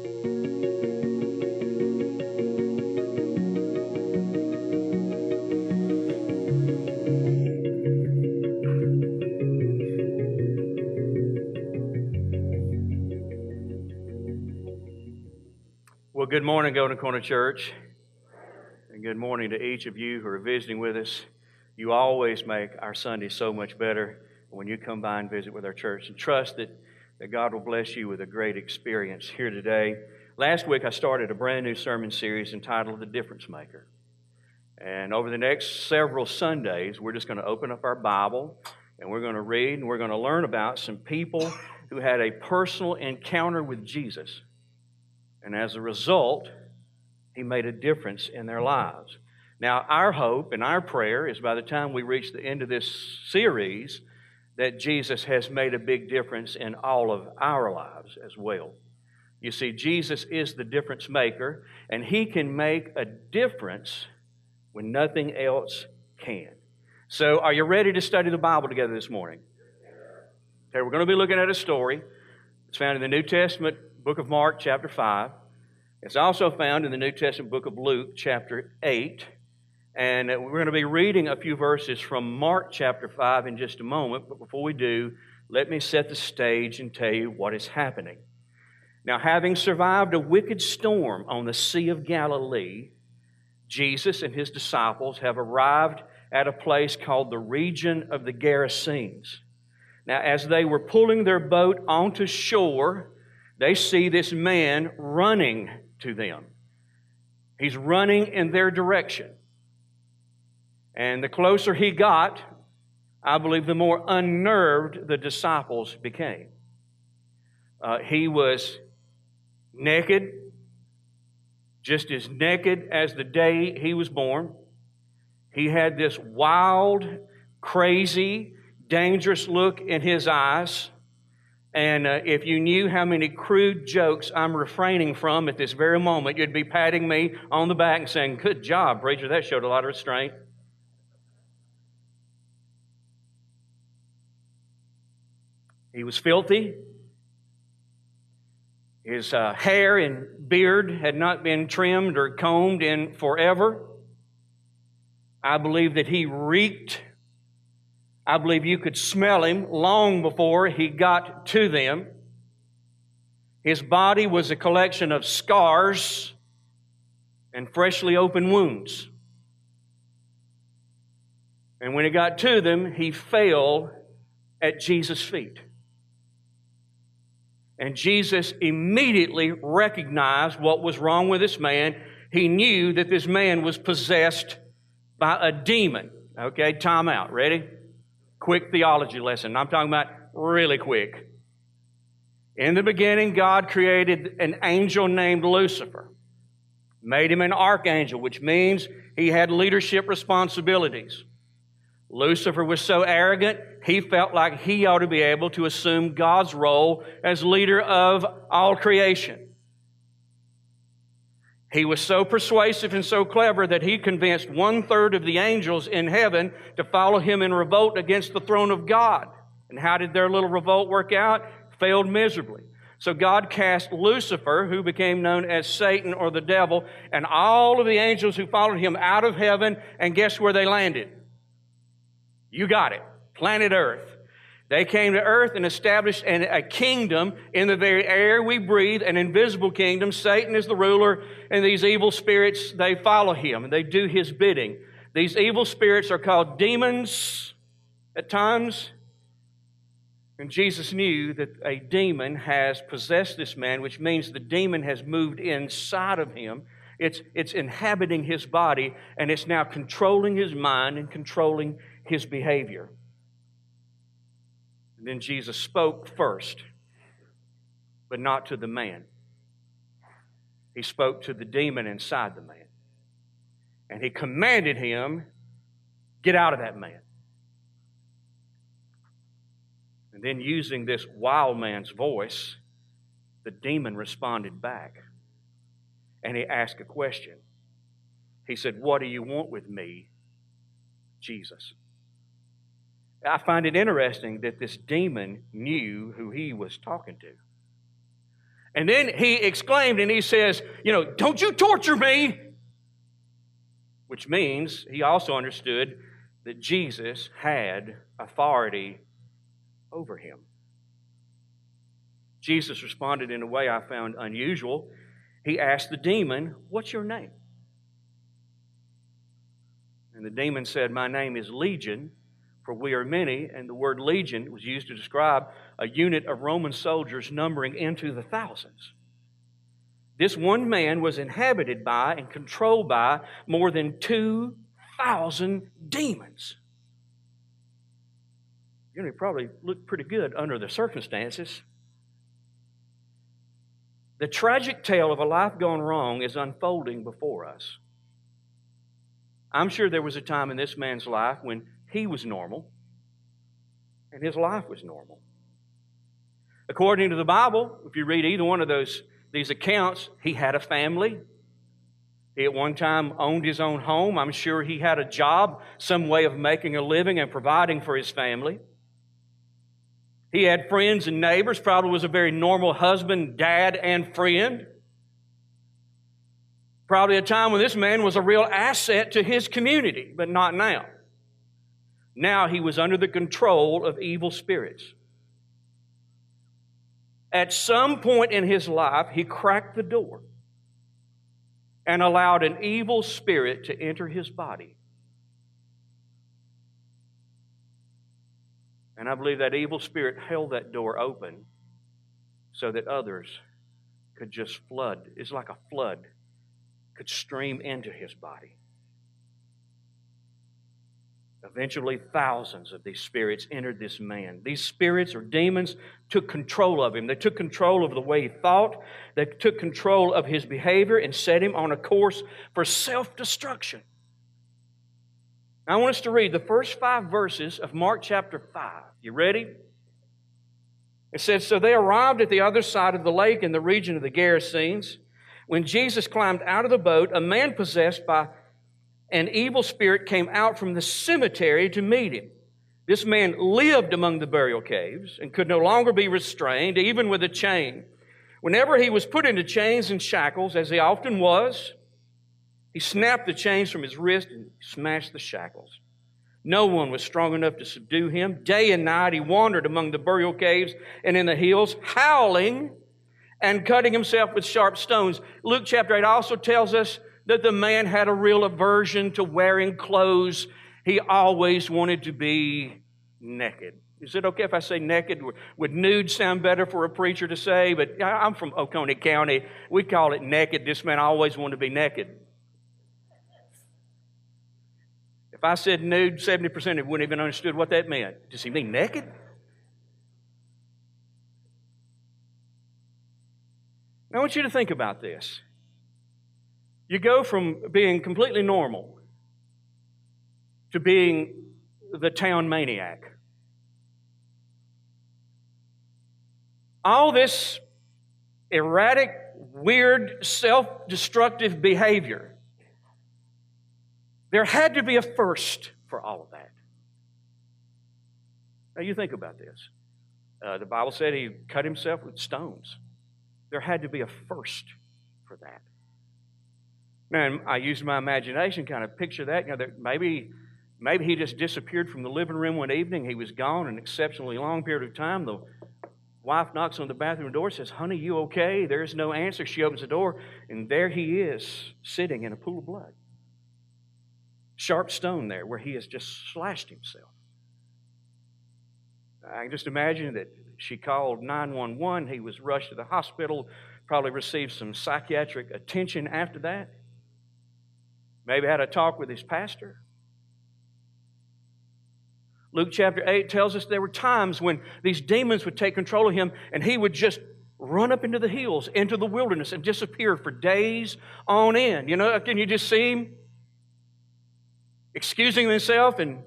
Well, good morning, Golden Corner Church, and good morning to each of you who are visiting with us. You always make our Sunday so much better when you come by and visit with our church, and trust that God will bless you with a great experience here today. Last week, I started a brand new sermon series entitled The Difference Maker, and over the next several Sundays, we're just going to open up our Bible, and we're going to read, and we're going to learn about some people who had a personal encounter with Jesus. And as a result, He made a difference in their lives. Now, our hope and our prayer is by the time we reach the end of this series, that Jesus has made a big difference in all of our lives as well. You see, Jesus is the difference maker, and He can make a difference when nothing else can. So, are you ready to study the Bible together this morning? Okay, we're going to be looking at a story. It's found in the New Testament book of Mark, chapter 5. It's also found in the New Testament book of Luke, chapter 8. And we're going to be reading a few verses from Mark, chapter 5 in just a moment. But before we do, let me set the stage and tell you what is happening. Now, having survived a wicked storm on the Sea of Galilee, Jesus and His disciples have arrived at a place called the region of the Gerasenes. Now, as they were pulling their boat onto shore, they see this man running to them. He's running in their direction. And the closer he got, I believe the more unnerved the disciples became. He was naked, just as naked as the day he was born. He had this wild, crazy, dangerous look in his eyes. And if you knew how many crude jokes I'm refraining from at this very moment, you'd be patting me on the back and saying, "Good job, preacher, that showed a lot of restraint." He was filthy. His hair and beard had not been trimmed or combed in forever. I believe that he reeked. I believe you could smell him long before he got to them. His body was a collection of scars and freshly opened wounds. And when he got to them, he fell at Jesus' feet. And Jesus immediately recognized what was wrong with this man. He knew that this man was possessed by a demon. Okay, time out. Ready? Quick theology lesson. I'm talking about really quick. In the beginning, God created an angel named Lucifer. Made him an archangel, which means he had leadership responsibilities. Lucifer was so arrogant, he felt like he ought to be able to assume God's role as leader of all creation. He was so persuasive and so clever that he convinced 1/3 of the angels in heaven to follow him in revolt against the throne of God. And how did their little revolt work out? Failed miserably. So God cast Lucifer, who became known as Satan or the devil, and all of the angels who followed him out of heaven, and guess where they landed? You got it. Planet Earth. They came to earth and established a kingdom in the very air we breathe, an invisible kingdom. Satan is the ruler, and these evil spirits, they follow him, and they do his bidding. These evil spirits are called demons at times. And Jesus knew that a demon has possessed this man, which means the demon has moved inside of him. It's inhabiting his body, and it's now controlling his mind and controlling his behavior. And then Jesus spoke first, but not to the man. He spoke to the demon inside the man. And He commanded him, get out of that man. And then using this wild man's voice, the demon responded back. And he asked a question. He said, "What do you want with me, Jesus?" I find it interesting that this demon knew who he was talking to. And then he exclaimed and he says, don't you torture me. Which means he also understood that Jesus had authority over him. Jesus responded in a way I found unusual. He asked the demon, "What's your name?" And the demon said, "My name is Legion, for we are many." And the word legion was used to describe a unit of Roman soldiers numbering into the thousands. This one man was inhabited by and controlled by more than 2,000 demons. He probably looked pretty good under the circumstances. The tragic tale of a life gone wrong is unfolding before us. I'm sure there was a time in this man's life when he was normal and his life was normal. According to the Bible, if you read either one of these accounts, he had a family. He at one time owned his own home. I'm sure he had a job, some way of making a living and providing for his family. He had friends and neighbors, probably was a very normal husband, dad, and friend. Probably a time when this man was a real asset to his community, but not now. Now he was under the control of evil spirits. At some point in his life, he cracked the door and allowed an evil spirit to enter his body. And I believe that evil spirit held that door open so that others could just flood. It's like a flood could stream into his body. Eventually, thousands of these spirits entered this man. These spirits or demons took control of him. They took control of the way he thought. They took control of his behavior and set him on a course for self-destruction. Now, I want us to read the first 5 verses of Mark chapter 5. You ready? It says, "So they arrived at the other side of the lake in the region of the Gerasenes. When Jesus climbed out of the boat, a man possessed by an evil spirit came out from the cemetery to meet him. This man lived among the burial caves and could no longer be restrained, even with a chain. Whenever he was put into chains and shackles, as he often was, he snapped the chains from his wrist and smashed the shackles. No one was strong enough to subdue him. Day and night he wandered among the burial caves and in the hills, howling and cutting himself with sharp stones." Luke chapter 8 also tells us that the man had a real aversion to wearing clothes. He always wanted to be naked. Is it okay if I say naked? Would nude sound better for a preacher to say? But I'm from Oconee County. We call it naked. This man always wanted to be naked. If I said nude, 70% of you wouldn't even understood what that meant. Does he mean naked? Now, I want you to think about this. You go from being completely normal to being the town maniac. All this erratic, weird, self-destructive behavior. There had to be a first for all of that. Now you think about this. The Bible said he cut himself with stones. There had to be a first for that. Now, I used my imagination, kind of picture that. That maybe he just disappeared from the living room one evening. He was gone an exceptionally long period of time. The wife knocks on the bathroom door, says, "Honey, you okay?" There's no answer. She opens the door, and there he is, sitting in a pool of blood. Sharp stone there where he has just slashed himself. I can just imagine that she called 911. He was rushed to the hospital, probably received some psychiatric attention after that. Maybe had a talk with his pastor. Luke chapter 8 tells us there were times when these demons would take control of him and he would just run up into the hills, into the wilderness and disappear for days on end. Can you just see him excusing himself and,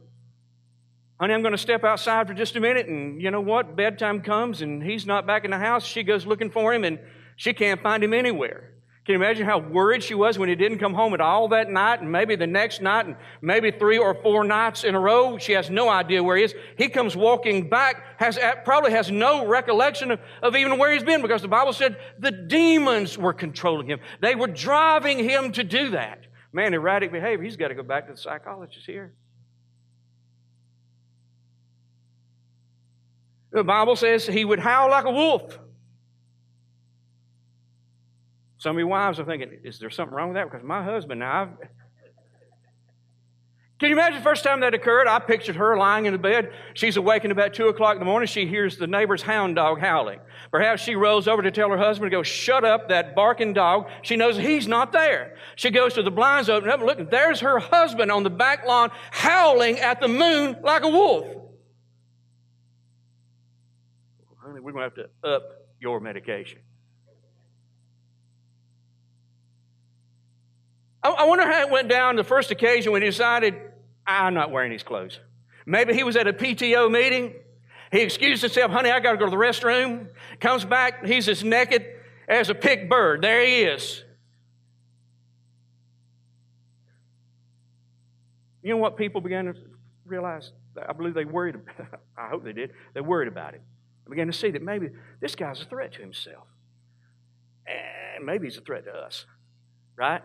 "Honey, I'm going to step outside for just a minute," and you know what? Bedtime comes and he's not back in the house. She goes looking for him and she can't find him anywhere. Can you imagine how worried she was when he didn't come home at all that night, and maybe the next night, and maybe 3 or 4 nights in a row? She has no idea where he is. He comes walking back, probably has no recollection of even where he's been, because the Bible said the demons were controlling him. They were driving him to do that. Man, erratic behavior. He's got to go back to the psychologist here. The Bible says he would howl like a wolf. Some of your wives are thinking, is there something wrong with that? Because my husband now, Can you imagine the first time that occurred? I pictured her lying in the bed. She's awakened about 2 o'clock in the morning. She hears the neighbor's hound dog howling. Perhaps she rolls over to tell her husband to go, shut up, that barking dog. She knows he's not there. She goes to the blinds, open up, and look, there's her husband on the back lawn howling at the moon like a wolf. Honey, we're going to have to up your medication. I wonder how it went down the first occasion when he decided, I'm not wearing these clothes. Maybe he was at a PTO meeting. He excused himself, honey, I got to go to the restroom. Comes back, he's as naked as a picked bird. There he is. You know what people began to realize? I believe they worried about, I hope they did. They worried about him. They began to see that maybe this guy's a threat to himself. And maybe he's a threat to us. Right?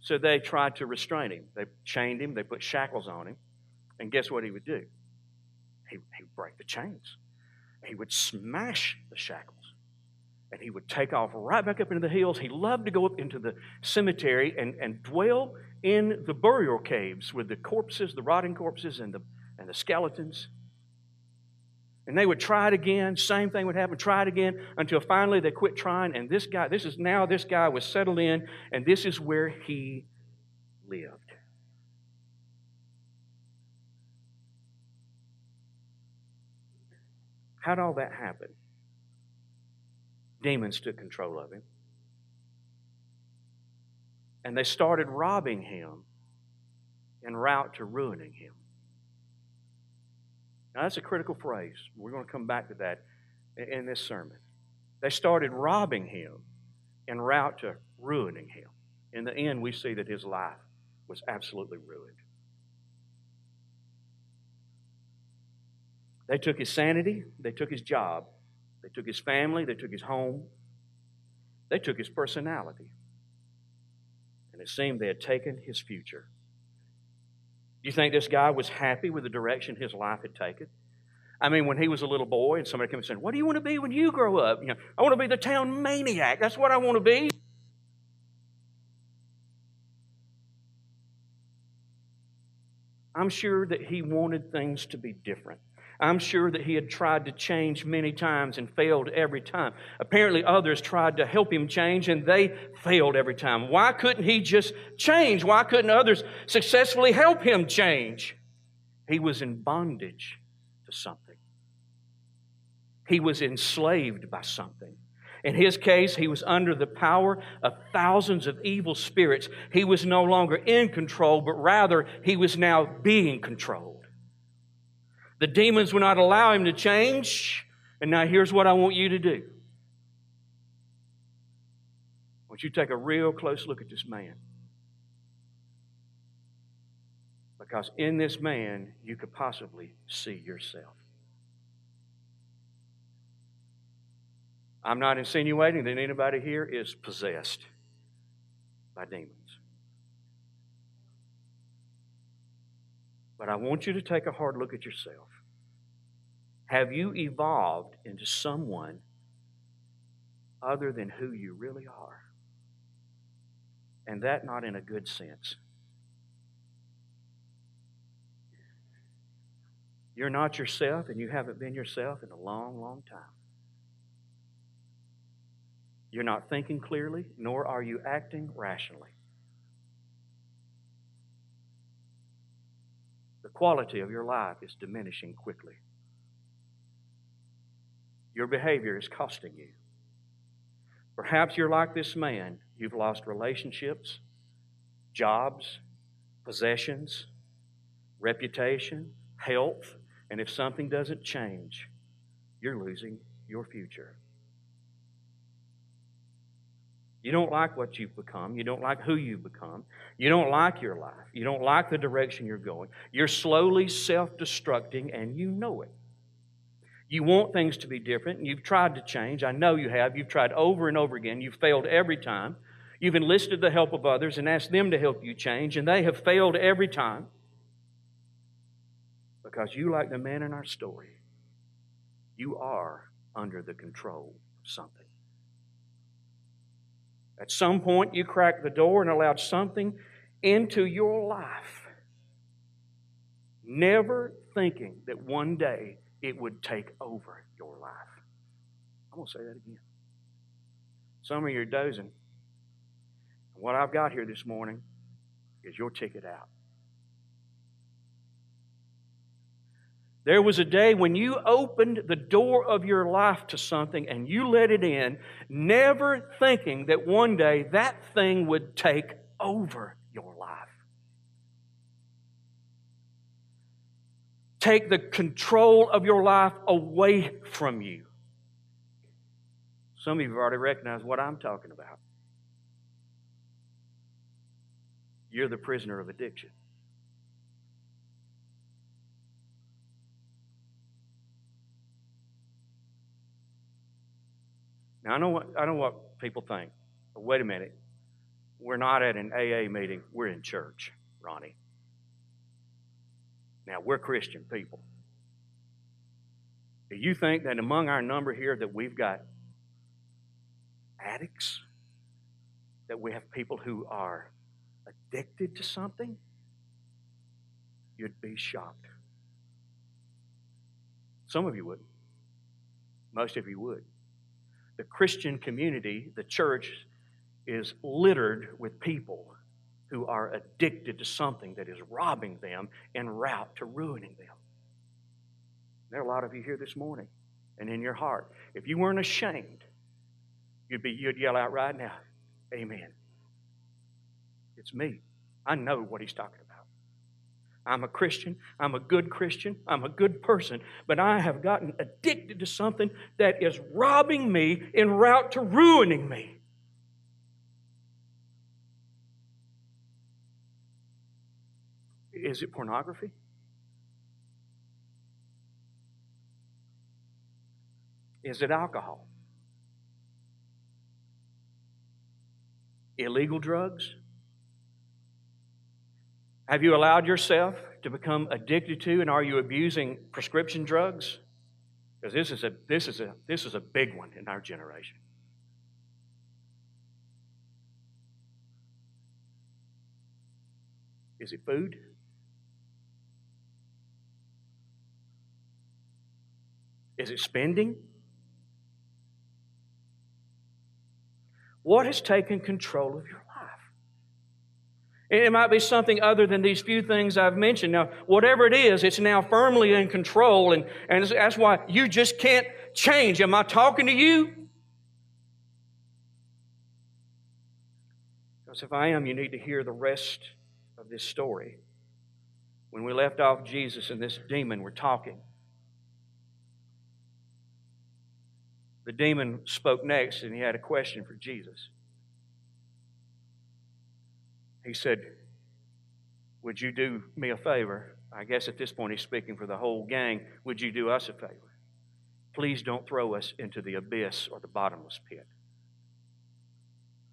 So they tried to restrain him. They chained him. They put shackles on him. And guess what he would do? He would break the chains. He would smash the shackles. And he would take off right back up into the hills. He loved to go up into the cemetery and dwell in the burial caves with the corpses, the rotting corpses and the skeletons. And they would try it again. Same thing would happen. Try it again until finally they quit trying. And this guy was settled in, and this is where he lived. How'd all that happen? Demons took control of him. And they started robbing him en route to ruining him. Now, that's a critical phrase. We're going to come back to that in this sermon. They started robbing him en route to ruining him. In the end, we see that his life was absolutely ruined. They took his sanity. They took his job. They took his family. They took his home. They took his personality. And it seemed they had taken his future. Do you think this guy was happy with the direction his life had taken? I mean, when he was a little boy and somebody came and said, what do you want to be when you grow up? You know, I want to be the town maniac. That's what I want to be. I'm sure that he wanted things to be different. I'm sure that he had tried to change many times and failed every time. Apparently others tried to help him change and they failed every time. Why couldn't he just change? Why couldn't others successfully help him change? He was in bondage to something. He was enslaved by something. In his case, he was under the power of thousands of evil spirits. He was no longer in control, but rather he was now being controlled. The demons would not allow him to change. And now here's what I want you to do. I want you to take a real close look at this man. Because in this man, you could possibly see yourself. I'm not insinuating that anybody here is possessed by demons. But I want you to take a hard look at yourself. Have you evolved into someone other than who you really are? And that not in a good sense. You're not yourself, and you haven't been yourself in a long, long time. You're not thinking clearly, nor are you acting rationally. The quality of your life is diminishing quickly. Your behavior is costing you. Perhaps you're like this man. You've lost relationships, jobs, possessions, reputation, health, and if something doesn't change, you're losing your future. You don't like what you've become. You don't like who you've become. You don't like your life. You don't like the direction you're going. You're slowly self-destructing, and you know it. You want things to be different, and you've tried to change. I know you have. You've tried over and over again. You've failed every time. You've enlisted the help of others and asked them to help you change, and they have failed every time. Because you, like the man in our story, you are under the control of something. At some point, you cracked the door and allowed something into your life, never thinking that one day it would take over your life. I'm going to say that again. Some of you are dozing. What I've got here this morning is your ticket out. There was a day when you opened the door of your life to something and you let it in, never thinking that one day that thing would take over your life. Take the control of your life away from you. Some of you have already recognized what I'm talking about. You're the prisoner of addiction. Now, I know what people think. But wait a minute. We're not at an AA meeting. We're in church, Ronnie. Now, we're Christian people. Do you think that among our number here that we've got addicts? That we have people who are addicted to something? You'd be shocked. Some of you wouldn't. Most of you would. The Christian community, the church, is littered with people who are addicted to something that is robbing them en route to ruining them. There are a lot of you here this morning, and in your heart, if you weren't ashamed, you'd yell out right now, amen. It's me. I know what he's talking about. I'm a Christian. I'm a good Christian. I'm a good person. But I have gotten addicted to something that is robbing me en route to ruining me. Is it pornography? Is it alcohol? Illegal drugs? Have you allowed yourself to become addicted to, and are you abusing prescription drugs? Because this is a big one in our generation. Is it food? Is it spending? What has taken control of your life? It might be something other than these few things I've mentioned. Now, whatever it is, it's now firmly in control, and that's why you just can't change. Am I talking to you? Because if I am, you need to hear the rest of this story. When we left off, Jesus and this demon were talking. The demon spoke next, and he had a question for Jesus. He said, would you do me a favor? I guess at this point he's speaking for the whole gang. Would you do us a favor? Please don't throw us into the abyss or the bottomless pit.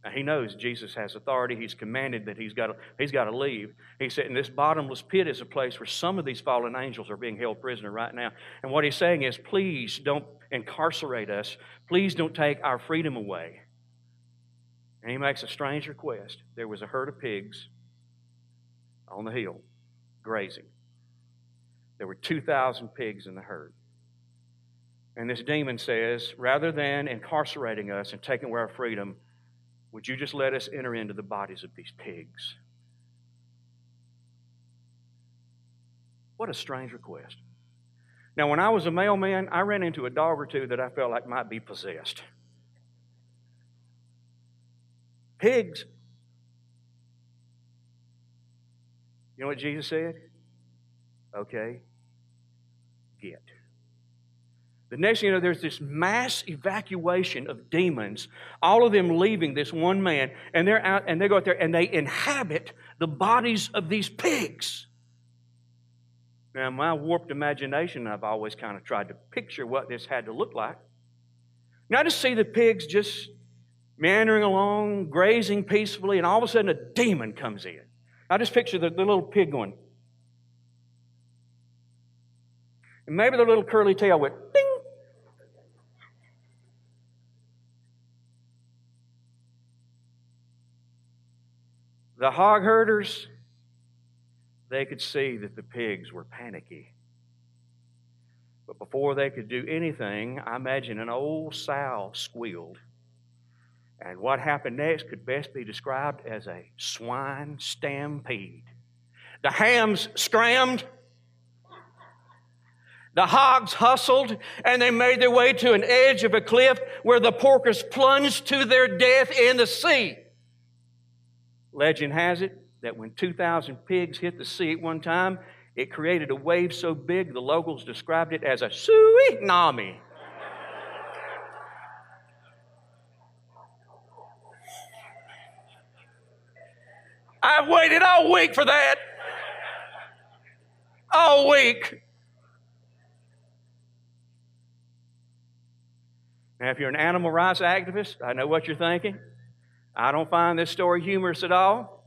Now, he knows Jesus has authority. He's commanded that he's got to leave. He said, and this bottomless pit is a place where some of these fallen angels are being held prisoner right now. And what he's saying is, please don't incarcerate us. Please don't take our freedom away. And he makes a strange request. There was a herd of pigs on the hill grazing. There were 2,000 pigs in the herd. And this demon says, rather than incarcerating us and taking away our freedom, would you just let us enter into the bodies of these pigs? What a strange request. Now, when I was a mailman, I ran into a dog or two that I felt like might be possessed. Pigs. You know what Jesus said? Okay, get. The next thing you know, there's this mass evacuation of demons, all of them leaving this one man, and they're out, and they go out there, and they inhabit the bodies of these pigs. Now, in my warped imagination, I've always kind of tried to picture what this had to look like. Now, to see the pigs just meandering along, grazing peacefully, and all of a sudden a demon comes in. I just picture the little pig going. And maybe the little curly tail went ding. The hog herders, they could see that the pigs were panicky. But before they could do anything, I imagine an old sow squealed. And what happened next could best be described as a swine stampede. The hams scrammed, the hogs hustled, and they made their way to an edge of a cliff where the porkers plunged to their death in the sea. Legend has it that when 2,000 pigs hit the sea at one time, it created a wave so big the locals described it as a tsunami. I've waited all week for that. All week. Now, if you're an animal rights activist, I know what you're thinking. I don't find this story humorous at all.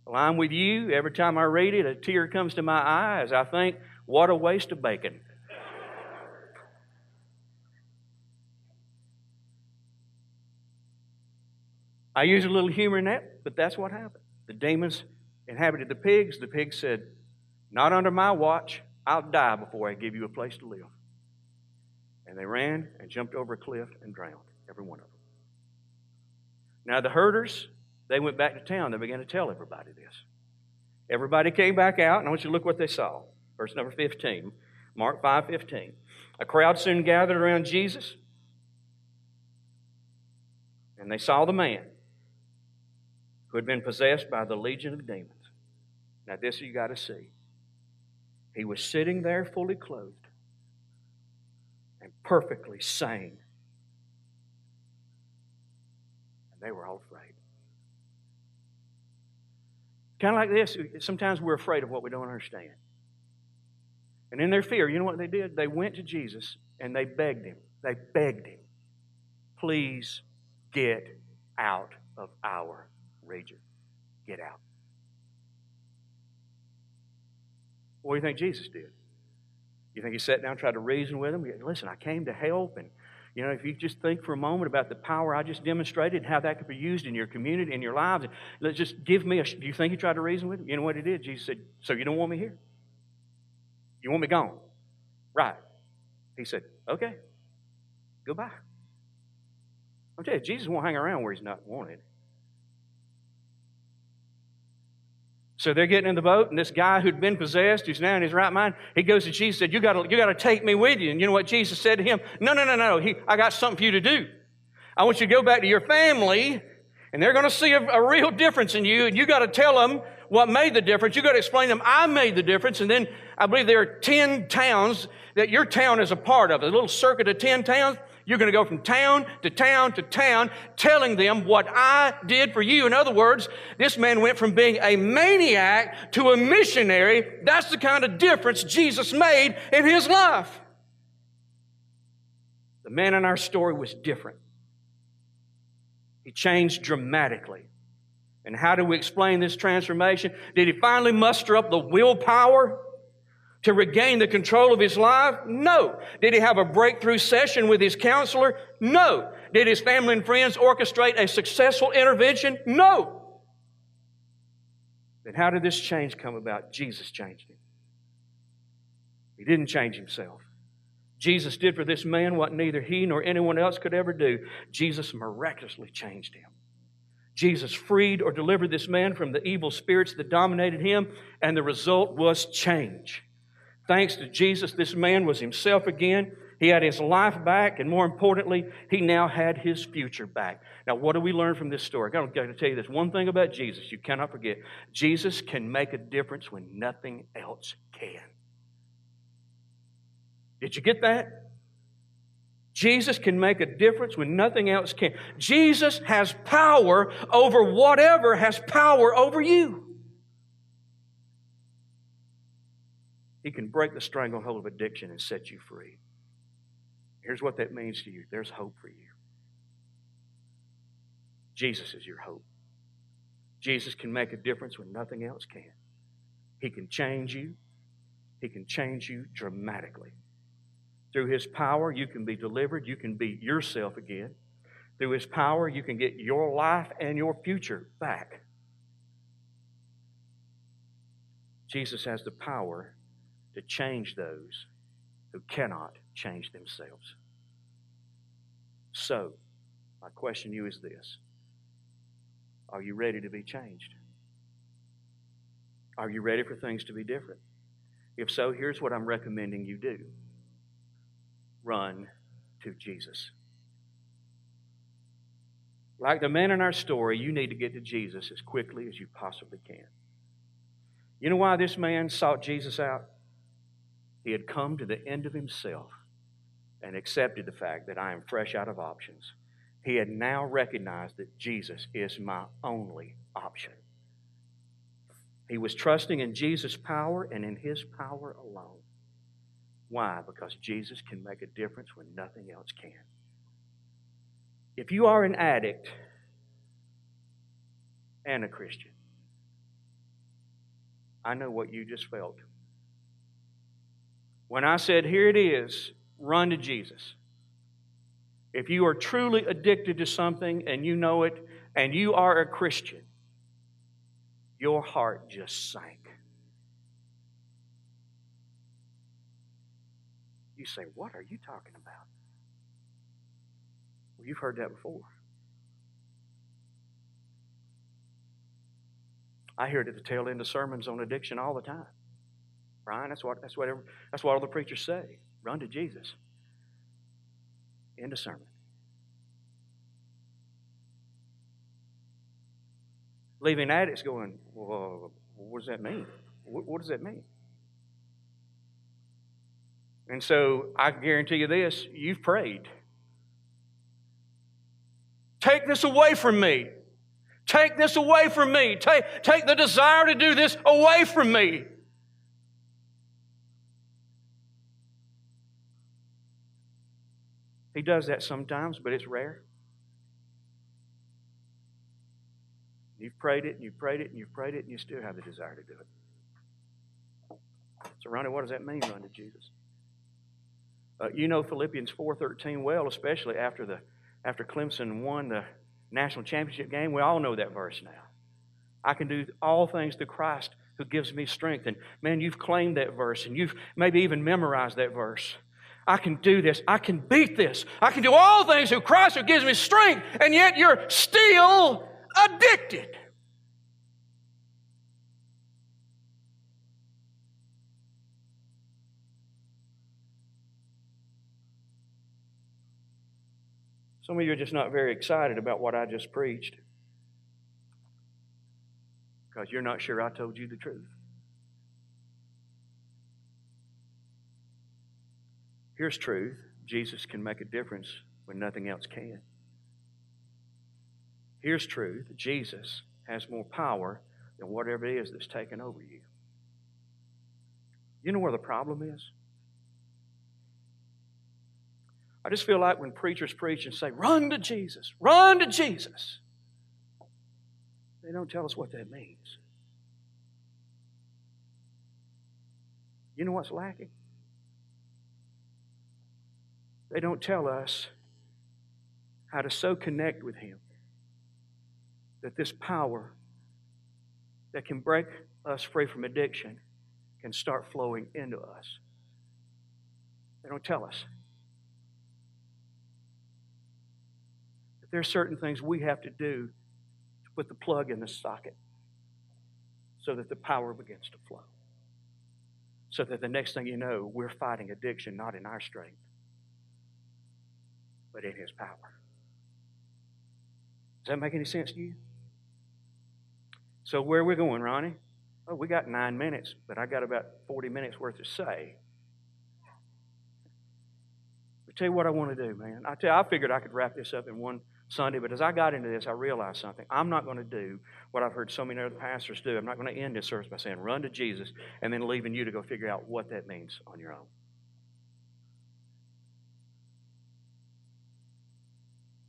Well, I'm with you. Every time I read it, a tear comes to my eye as I think, what a waste of bacon. I use a little humor in that, but that's what happened. The demons inhabited the pigs. The pigs said, not under my watch. I'll die before I give you a place to live. And they ran and jumped over a cliff and drowned, every one of them. Now the herders, they went back to town. They began to tell everybody this. Everybody came back out, and I want you to look what they saw. Verse number 15, Mark 5:15. A crowd soon gathered around Jesus, and they saw the man who had been possessed by the legion of demons. Now this you got to see. He was sitting there fully clothed and perfectly sane. And they were all afraid. Kind of like this, sometimes we're afraid of what we don't understand. And in their fear, you know what they did? They went to Jesus and they begged him. They begged him, please get out of our region. Get out. What do you think Jesus did? You think he sat down and tried to reason with them? Listen, I came to help, and if you just think for a moment about the power I just demonstrated and how that could be used in your community, in your lives, let's just give me do you think he tried to reason with him? You know what he did? Jesus said, so you don't want me here? You want me gone? Right. He said, okay, goodbye. I'll tell you, Jesus won't hang around where he's not wanted. So they're getting in the boat, and this guy who'd been possessed, who's now in his right mind, he goes to Jesus and said, you got to take me with you. And you know what Jesus said to him? No. I got something for you to do. I want you to go back to your family, and they're going to see a real difference in you, and you got to tell them what made the difference. You got to explain to them, I made the difference. And then I believe there are 10 towns that your town is a part of, a little circuit of 10 towns. You're going to go from town to town to town telling them what I did for you. In other words, this man went from being a maniac to a missionary. That's the kind of difference Jesus made in his life. The man in our story was different. He changed dramatically. And how do we explain this transformation? Did he finally muster up the willpower to regain the control of his life? No. Did he have a breakthrough session with his counselor? No. Did his family and friends orchestrate a successful intervention? No. Then how did this change come about? Jesus changed him. He didn't change himself. Jesus did for this man what neither he nor anyone else could ever do. Jesus miraculously changed him. Jesus freed or delivered this man from the evil spirits that dominated him, and the result was change. Thanks to Jesus, this man was himself again. He had his life back, and more importantly, he now had his future back. Now, what do we learn from this story? I've got to tell you this one thing about Jesus you cannot forget. Jesus can make a difference when nothing else can. Did you get that? Jesus can make a difference when nothing else can. Jesus has power over whatever has power over you. He can break the stranglehold of addiction and set you free. Here's what that means to you. There's hope for you. Jesus is your hope. Jesus can make a difference when nothing else can. He can change you. He can change you dramatically. Through His power, you can be delivered. You can be yourself again. Through His power, you can get your life and your future back. Jesus has the power to change those who cannot change themselves. So, my question to you is this. Are you ready to be changed? Are you ready for things to be different? If so, here's what I'm recommending you do. Run to Jesus. Like the man in our story, you need to get to Jesus as quickly as you possibly can. You know why this man sought Jesus out? He had come to the end of himself and accepted the fact that I am fresh out of options. He had now recognized that Jesus is my only option. He was trusting in Jesus' power and in His power alone. Why? Because Jesus can make a difference when nothing else can. If you are an addict and a Christian, I know what you just felt. When I said, here it is, run to Jesus. If you are truly addicted to something and you know it, and you are a Christian, your heart just sank. You say, what are you talking about? Well, you've heard that before. I hear it at the tail end of sermons on addiction all the time. Brian, that's what all the preachers say. Run to Jesus. End of sermon. Leaving addicts going, well, what does that mean? What does that mean? And so I guarantee you this, you've prayed. Take this away from me. Take this away from me. Take the desire to do this away from me. He does that sometimes, but it's rare. You've prayed it, and you've prayed it, and you've prayed it, and you still have the desire to do it. So, Ronnie, what does that mean, run to Jesus? You know Philippians 4:13 well, especially after Clemson won the national championship game. We all know that verse now. I can do all things through Christ who gives me strength. And man, you've claimed that verse, and you've maybe even memorized that verse. I can do this. I can beat this. I can do all things through Christ who gives me strength, and yet you're still addicted. Some of you are just not very excited about what I just preached because you're not sure I told you the truth. Here's truth. Jesus can make a difference when nothing else can. Here's truth. Jesus has more power than whatever it is that's taken over you. You know where the problem is? I just feel like when preachers preach and say, run to Jesus, run to Jesus, they don't tell us what that means. You know what's lacking? They don't tell us how to so connect with Him that this power that can break us free from addiction can start flowing into us. They don't tell us. There are certain things we have to do to put the plug in the socket so that the power begins to flow. So that the next thing you know, we're fighting addiction not in our strength, but in His power. Does that make any sense to you? So where are we going, Ronnie? Oh, we got 9 minutes, but I got about 40 minutes worth to say. tell you what I want to do, man. I figured I could wrap this up in one Sunday, but as I got into this, I realized something. I'm not going to do what I've heard so many other pastors do. I'm not going to end this service by saying, run to Jesus, and then leaving you to go figure out what that means on your own.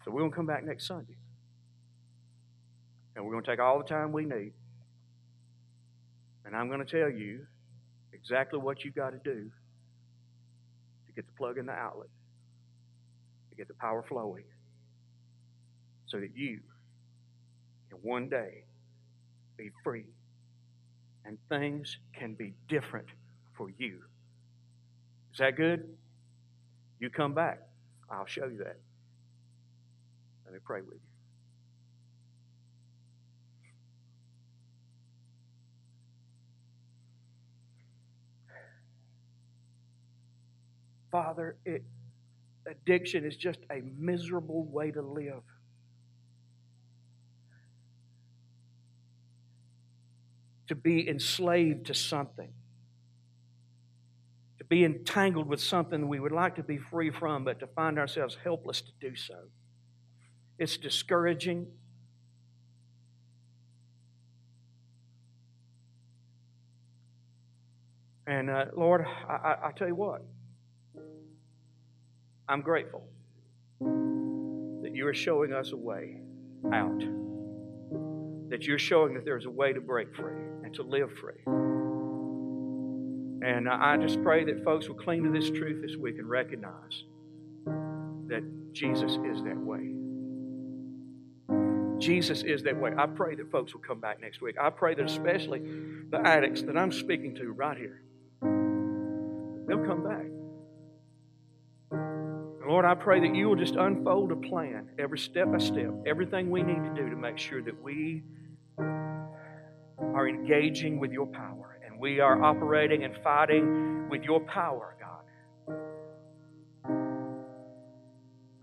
So we're going to come back next Sunday. And we're going to take all the time we need. And I'm going to tell you exactly what you've got to do to get the plug in the outlet, to get the power flowing, so that you can one day be free and things can be different for you. Is that good? You come back. I'll show you that. Let me pray with you. Father, addiction is just a miserable way to live. To be enslaved to something. To be entangled with something we would like to be free from, but to find ourselves helpless to do so. It's discouraging. And Lord, I tell you what, I'm grateful that you are showing us a way out. That you're showing that there's a way to break free and to live free. And I just pray that folks will cling to this truth this week and recognize that Jesus is that way. Jesus is that way. I pray that folks will come back next week. I pray that especially the addicts that I'm speaking to right here, they'll come back. Lord, I pray that you will just unfold a plan, every step by step, everything we need to do to make sure that we are engaging with your power and we are operating and fighting with your power, God.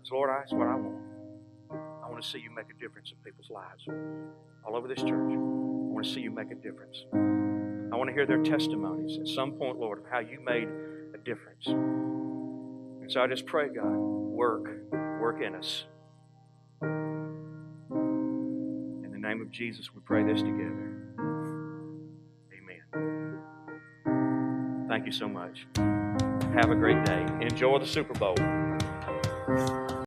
So Lord, that's what I want. I want to see you make a difference in people's lives all over this church. I want to see you make a difference. I want to hear their testimonies at some point, Lord, of how you made a difference. And so I just pray, God, work in us. In the name of Jesus, we pray this together. Amen. Thank you so much. Have a great day. Enjoy the Super Bowl.